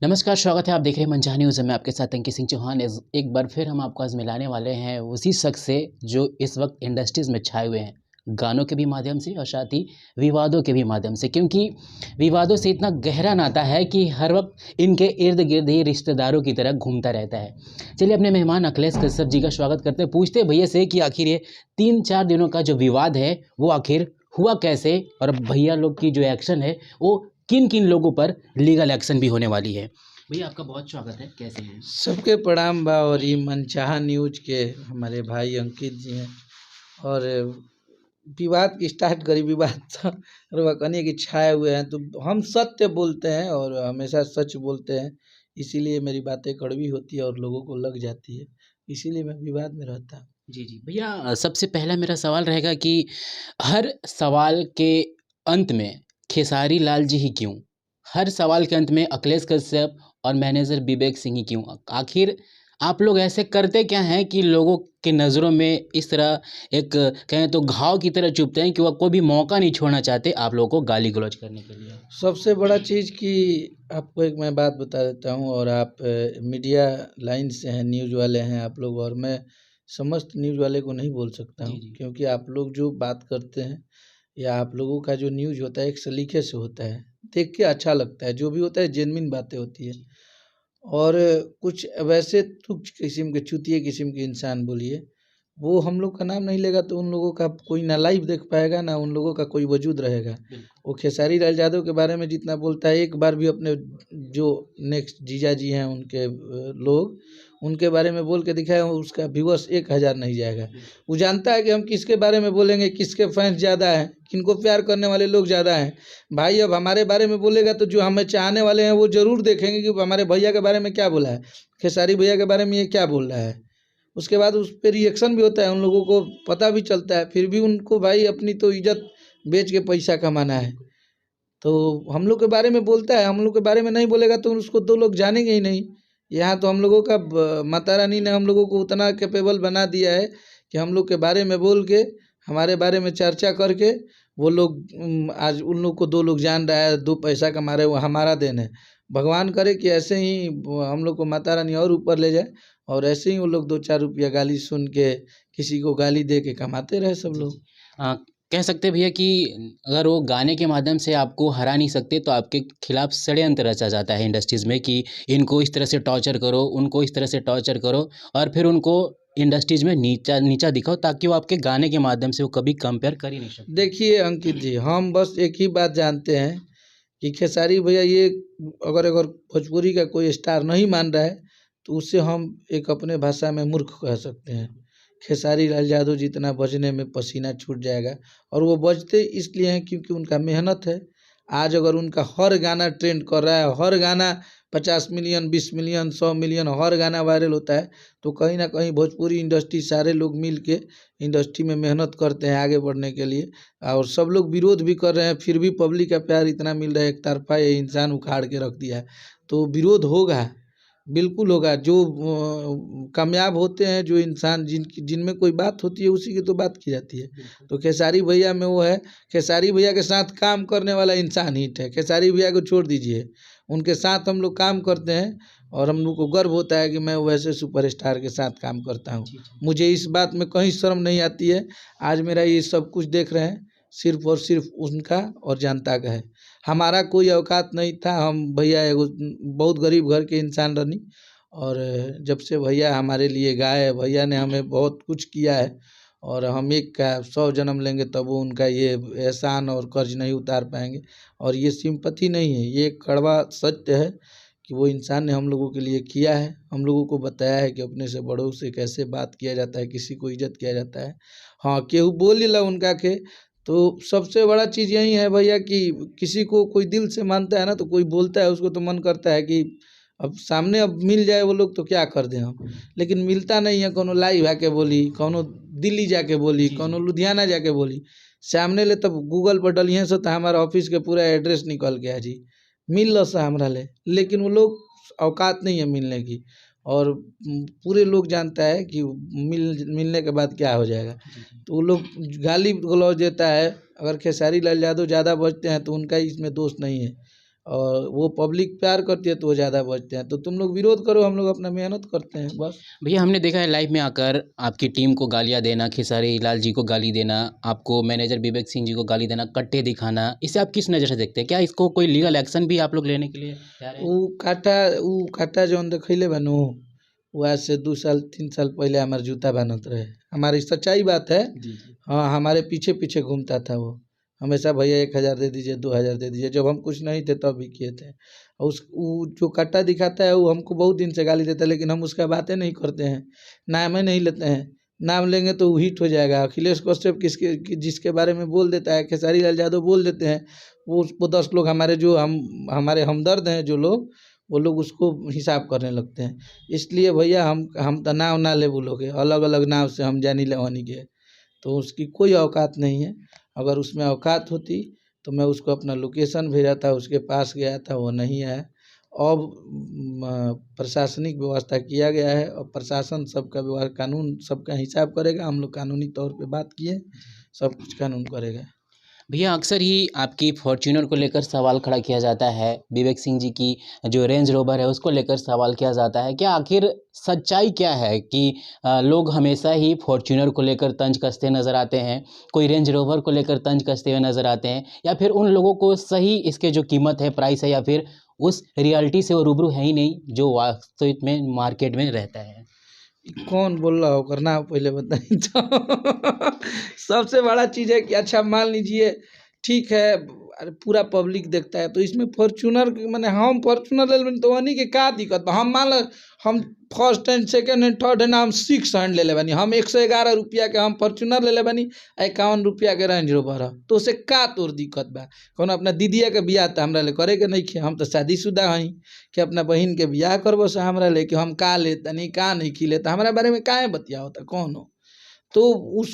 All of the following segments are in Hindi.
नमस्कार, स्वागत है। आप देख रहे हैं मंचाहा न्यूज़। मैं आपके साथ अंकित सिंह चौहान। एक बार फिर हम आपको आज मिलाने वाले हैं उसी शख्स से जो इस वक्त इंडस्ट्रीज़ में छाए हुए हैं, गानों के भी माध्यम से और साथ ही विवादों के भी माध्यम से। क्योंकि विवादों से इतना गहरा नाता है कि हर वक्त इनके इर्द-गिर्द ही रिश्तेदारों की तरह घूमता रहता है। चलिए अपने मेहमान अखिलेश कश्यप जी का स्वागत करते हैं। पूछते हैं भैया से कि आखिर ये 3-4 दिनों का जो विवाद है, वो आखिर हुआ कैसे? और भैया लोग की जो एक्शन है, वो किन-किन लोगों पर लीगल एक्शन भी होने वाली है। भैया आपका बहुत स्वागत है, कैसे हैं? सबके प्रणाम बा। और ये मनचाहा न्यूज के हमारे भाई अंकित जी हैं। और विवाद की स्टार्ट करी। विवाद तो रउआ कहनी कि छाए हुए हैं, तो हम सत्य बोलते हैं और हमेशा सच बोलते हैं। इसीलिए मेरी बातें कड़वी होती है और लोगों को लग जाती है, इसीलिए मैं विवाद में रहता हूँ। जी, जी। भैया सबसे पहला मेरा सवाल रहेगा कि हर सवाल के अंत में खेसारी लाल जी ही क्यों? हर सवाल के अंत में अखिलेश कश्यप और मैनेजर विवेक सिंह ही क्यों? आखिर आप लोग ऐसे करते क्या हैं कि लोगों की नज़रों में इस तरह एक कहें तो घाव की तरह चुभते हैं कि वह कोई भी मौका नहीं छोड़ना चाहते आप लोगों को गाली-गलौज करने के लिए? सबसे बड़ा चीज़ कि आपको एक मैं बात बता देता हूँ। और आप मीडिया लाइन से हैं, न्यूज़ वाले हैं आप लोग, और मैं समस्त न्यूज़ वाले को नहीं बोल सकता जी, हूँ, जी। क्योंकि आप लोग जो बात करते हैं या आप लोगों का जो न्यूज़ होता है एक सलीके से होता है, देख के अच्छा लगता है। जो भी होता है जेन्युइन बातें होती है। जी। और कुछ वैसे तुच्छ किस्म के चूतिए किस्म के इंसान बोलिए, वो हम लोग का नाम नहीं लेगा तो उन लोगों का कोई ना लाइव देख पाएगा, ना उन लोगों का कोई वजूद रहेगा। बिल्कुल। वो खेसारी लाल यादव के बारे में जितना बोलता है, एक बार भी अपने जो नेक्स्ट जीजा जी हैं उनके लोग, उनके बारे में बोल के दिखाए, उसका व्यूअर्स 1000 नहीं जाएगा। वो जानता है कि हम किसके बारे में बोलेंगे, किसके फैंस ज़्यादा हैं, किनको प्यार करने वाले लोग ज़्यादा हैं। भाई अब हमारे बारे में बोलेगा तो जो हमें चाहने वाले हैं वो ज़रूर देखेंगे कि हमारे भैया के बारे में क्या बोला है, खेसारी भैया के बारे में ये क्या बोल रहा है। उसके बाद उस पे रिएक्शन भी होता है, उन लोगों को पता भी चलता है। फिर भी उनको भाई अपनी तो इज़्ज़त बेच के पैसा कमाना है। तो हम लोग के बारे में बोलता है, हम लोग के बारे में नहीं बोलेगा तो उसको 2 लोग जानेंगे ही नहीं। यहाँ तो हम लोगों का माता रानी ने हम लोगों को उतना कैपेबल बना दिया है कि हम लोग के बारे में बोल के, हमारे बारे में चर्चा करके वो लोग आज उन लोग को 2 लोग जान रहा है, 2 पैसा कमा रहे हैं, वो हमारा देन है। भगवान करे कि ऐसे ही हम लोग को माता रानी और ऊपर ले जाए, और ऐसे ही वो लोग 2-4 रुपया गाली सुन के, किसी को गाली दे के कमाते रहे सब जी, लोग। जी। कह सकते हैं भैया कि अगर वो गाने के माध्यम से आपको हरा नहीं सकते तो आपके खिलाफ षड्यंत्र रचा जाता है इंडस्ट्रीज़ में कि इनको इस तरह से टॉर्चर करो, उनको इस तरह से टॉर्चर करो और फिर उनको इंडस्ट्रीज़ में नीचा नीचा दिखाओ ताकि वो आपके गाने के माध्यम से वो कभी कंपेयर कर ही नहीं सकते। देखिए अंकित जी, हम बस एक ही बात जानते हैं कि खेसारी भैया ये अगर अगर भोजपुरी का कोई स्टार नहीं मान रहा है, तो उसे हम एक अपने भाषा में मूर्ख कह सकते हैं। खेसारी लाल यादव जितना बजने में पसीना छूट जाएगा, और वो बजते इसलिए हैं क्योंकि उनका मेहनत है। आज अगर उनका हर गाना ट्रेंड कर रहा है, हर गाना 50 मिलियन, 20 मिलियन, 100 मिलियन हर गाना वायरल होता है, तो कहीं न कहीं भोजपुरी इंडस्ट्री सारे लोग मिल के इंडस्ट्री में मेहनत करते हैं आगे बढ़ने के लिए। और सब लोग विरोध भी कर रहे हैं, फिर भी पब्लिक का प्यार इतना मिल रहा है, एक तरफ़ा ये इंसान उखाड़ के रख दिया है। तो विरोध होगा, बिल्कुल होगा। जो कामयाब होते हैं, जो इंसान जिनमें कोई बात होती है उसी की तो बात की जाती है। बिल्कुल। तो खेसारी भैया में वो है, खेसारी भैया के साथ काम करने वाला इंसान हिट है। खेसारी भैया को छोड़ दीजिए, उनके साथ हम लोग काम करते हैं और हम लोग को गर्व होता है कि मैं वैसे सुपरस्टार के साथ काम करता हूँ। जी, जी। मुझे इस बात में कहीं शर्म नहीं आती है। आज मेरा ये सब कुछ देख रहे हैं, सिर्फ़ और सिर्फ़ उनका और जनता का है। हमारा कोई औकात नहीं था। हम भैया एगो बहुत गरीब घर के इंसान रहनी, और जब से भैया हमारे लिए गाए, भैया ने हमें बहुत कुछ किया है, और हम एक का 100 जन्म लेंगे तब वो उनका ये एहसान और कर्ज नहीं उतार पाएँगे। और ये सिंपैथी नहीं है, ये कड़वा सत्य है कि वो इंसान ने हम लोगों के लिए किया है, हम लोगों को बताया है कि अपने से बड़ों से कैसे बात किया जाता है, किसी को इज़्ज़त किया जाता है। हाँ, केहू बोल लेला उनका के, तो सबसे बड़ा चीज़ यही है भैया कि किसी को कोई दिल से मानता है ना, तो कोई बोलता है उसको तो मन करता है कि अब सामने अब मिल जाए वो लोग तो क्या कर दें हम। लेकिन मिलता नहीं है, कोनो लाइव आके बोली, कोनो दिल्ली जाके बोली, जी, कोनो जी। लुधियाना जाके बोली। सामने ले तब गूगल पर डलिहे से तो हमारा ऑफिस के पूरा एड्रेस निकल के आ जी, मिल ल सा हमरा ले। लेकिन वो लोग औकात नहीं है मिलने की। और पूरे लोग जानता है कि मिलने के बाद क्या हो जाएगा। जी, जी। तो वो लोग गाली गलौज देता है। अगर खेसारी लाल यादव ज़्यादा बजते हैं तो उनका इसमें दोष नहीं है। और वो पब्लिक प्यार करती है तो वो ज़्यादा बचते हैं। तो तुम लोग विरोध करो, हम लोग अपना मेहनत करते हैं बस। भैया हमने देखा है लाइव में आकर आपकी टीम को गालियाँ देना, खेसारी लाल जी को गाली देना, आपको मैनेजर विवेक सिंह जी को गाली देना, कट्टे दिखाना, इसे आप किस नज़र से देखते हैं? क्या इसको कोई लीगल एक्शन भी आप लोग लेने के लिए तैयार हैं? ऊ काटा जौन देखैले बानू, वो आज से 2 साल 3 साल पहले हमार जूता बानत रहे। हमारी सच्चाई बात है। जी, जी। हाँ, हमारे पीछे-पीछे घूमता था वो। हमेशा भैया 1000 दे दीजिए, 2000 दे दीजिए, जब हम कुछ नहीं थे तब भी किए थे। और उस वो जो कट्टा दिखाता है वो हमको बहुत दिन से गाली देता है, लेकिन हम उसका बातें नहीं करते हैं, नाम ही नहीं लेते हैं। नाम लेंगे तो वो हिट हो जाएगा। अखिलेश कश्यप जिसके बारे में बोल देता है, खेसारी लाल यादव बोल देते हैं, वो 10 लोग हमारे हमदर्द हैं जो लोग, वो लोग उसको हिसाब करने लगते हैं। इसलिए भैया हम तो नाम ना लेबू लोग के, अलग-अलग नाम से हम जानी ले ओनी के। तो उसकी कोई औकात नहीं है। अगर उसमें औकात होती तो मैं उसको अपना लोकेशन भेजा था, उसके पास गया था, वो नहीं आया। अब प्रशासनिक व्यवस्था किया गया है और प्रशासन सबका व्यवहार, कानून सबका हिसाब करेगा। हम लोग कानूनी तौर पे बात किए, सब कुछ कानून करेगा। भैया अक्सर ही आपकी फॉर्च्यूनर को लेकर सवाल खड़ा किया जाता है, विवेक सिंह जी की जो रेंज रोवर है उसको लेकर सवाल किया जाता है। क्या आखिर सच्चाई क्या है कि लोग हमेशा ही फॉर्च्यूनर को लेकर तंज कसते नज़र आते हैं, कोई रेंज रोवर को लेकर तंज कसते हुए नज़र आते हैं, या फिर उन लोगों को सही इसके जो कीमत है, प्राइस है, या फिर उस रियलिटी से वो रूबरू है ही नहीं जो वास्तविक में मार्केट में रहता है? कौन बोल रहा है ओकर नाम पहले बताई तो। सबसे बड़ा चीज़ है कि अच्छा मान लीजिए ठीक है, अरे पूरा पब्लिक देखता है तो इसमें फॉर्च्यूनर माने हम फॉर्च्यूनर ले लेबनी तो ओहनी के का दिक्कत बा। हम मान लो हम first hand, second hand, third hand हम 6 हैंड ले ले बानी। हम 111 रुपया के हम फॉर्च्यूनर ले ले बानी, 51 रुपया के रेंज रोवर ह। तो उसे का तोर दिक्कत बा? कौनो अपना दीदिया के बियाह त हमरा ले करे के नइखे। हम तो शादीशुदा हई कि अपना बहिन के बियाह करबो से हमरा ले कि हम का लेतानी का नइखी लेता। हमरा बारे में काहे बतियावता कौन हो? तो उस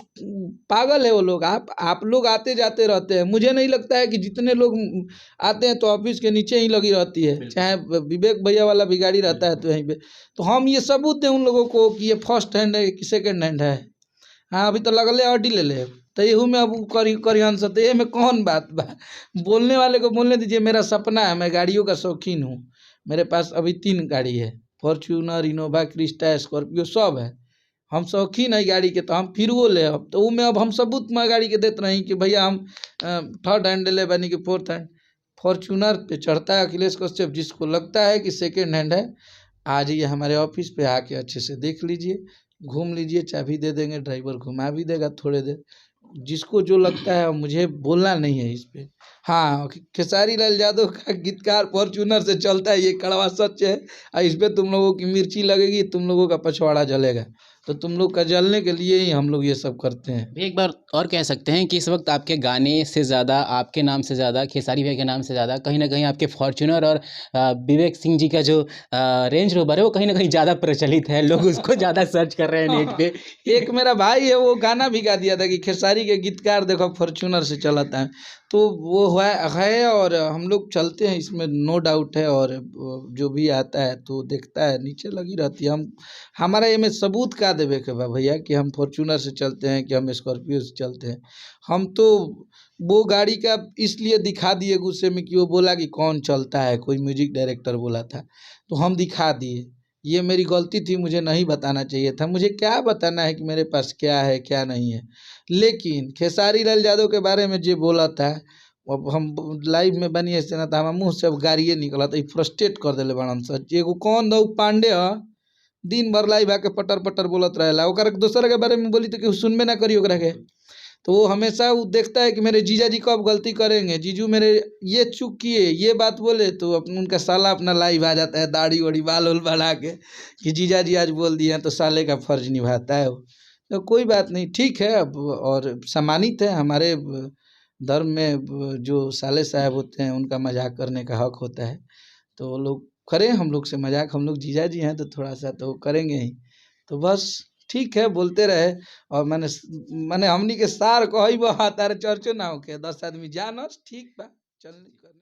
पागल है वो लोग। आप लोग आते जाते रहते हैं। मुझे नहीं लगता है कि जितने लोग आते हैं तो ऑफिस के नीचे ही लगी रहती है, चाहे विवेक भैया वाला भी गाड़ी रहता है तो यहीं पे। तो हम ये सबूत दें उन लोगों को कि ये फर्स्ट हैंड है कि सेकंड हैंड है। हाँ, अभी तो लगले ऑडी ले ले, तो एहू में अब करियन स, तो ये में कौन बात बा? बोलने वाले को बोलने दीजिए। मेरा सपना है, मैं गाड़ियों का शौकीन हूँ। मेरे पास अभी 3 गाड़ी है, फॉर्च्यूनर, इनोवा क्रिस्टा, स्कॉर्पियो सब है। हम शौकीन है गाड़ी के, तो हम फिर वो ले अब तो में अब हम सबूत में गाड़ी के देते रही कि भैया हम थर्ड हैंड ले बनी कि फोर्थ हैंड। फॉर्च्यूनर पे चढ़ता है अखिलेश कश्यप, जिसको लगता है कि सेकंड हैंड है, आ जाइए हमारे ऑफिस पे, आके अच्छे से देख लीजिए, घूम लीजिए, चाबी दे देंगे, ड्राइवर घुमा भी देगा थोड़े देर। जिसको जो लगता है, मुझे बोलना नहीं है इस पे। हाँ, खेसारी लाल यादव का गीतकार फॉर्च्यूनर से चलता है, ये कड़वा सच है। और इस पे तुम लोगों की मिर्ची लगेगी, तुम लोगों का पछवाड़ा जलेगा। तो तुम लोग का जलने के लिए ही हम लोग ये सब करते हैं। एक बार और कह सकते हैं कि इस वक्त आपके गाने से ज़्यादा, आपके नाम से ज़्यादा, खेसारी भैया के नाम से ज़्यादा कहीं ना कहीं आपके फॉर्च्यूनर और विवेक सिंह जी का जो रेंज रोवर है वो कहीं ना कहीं ज़्यादा प्रचलित है, लोग उसको ज़्यादा सर्च कर रहे हैं नेट पे। एक मेरा भाई है, वो गाना भी गा दिया था कि खेसारी के गीतकार देखो फॉर्च्यूनर से चलाता है। तो वो है और हम लोग चलते हैं, इसमें नो डाउट है। और जो भी आता है तो देखता है, नीचे लगी रहती है। हम हमारा ये में सबूत का देवे के बा भैया कि हम फॉर्च्यूनर से चलते हैं कि हम स्कॉर्पियो से चलते हैं। हम तो वो गाड़ी का इसलिए दिखा दिए गुस्से में कि वो बोला कि कौन चलता है, कोई म्यूजिक डायरेक्टर बोला था, तो हम दिखा दिए। ये मेरी गलती थी, मुझे नहीं बताना चाहिए था। मुझे क्या बताना है कि मेरे पास क्या है क्या नहीं है। लेकिन खेसारी लाल यादव के बारे में जो बोला था, अब हम लाइव में बनी ऐसे ना, तो हमारे मुँह से अब गाड़िए निकला, तो फ्रस्ट्रेट कर दिले बड़न सर। एगो कौन दो पांडे ह, दिन भर लाइव आके पटर पटर बोलत रहेला, ओकर दोसर के बारे में बोली तो केहू सुनबे ना करी ओकरा के। तो वो हमेशा वो देखता है कि मेरे जीजा जी कब गलती करेंगे, जीजू मेरे ये चूक किए, ये बात बोले, तो उनका साला अपना लाइव आ जाता है, दाढ़ी वाड़ी बाल वाल बढ़ा के कि जीजा जी आज बोल दिए हैं, तो साले का फर्ज निभाता है वो। तो कोई बात नहीं, ठीक है। अब और सम्मानित है हमारे धर्म में, जो साले साहब होते हैं उनका मजाक करने का हक होता है। तो वो लोग करें हम लोग से मजाक, हम लोग जीजा जी हैं तो थोड़ा सा तो करेंगे ही। तो बस ठीक है, बोलते रहे। और मैंने हमनी के सार कही बा तारे चर्चो ना होके 10 आदमी जानस, ठीक बा, चल करने।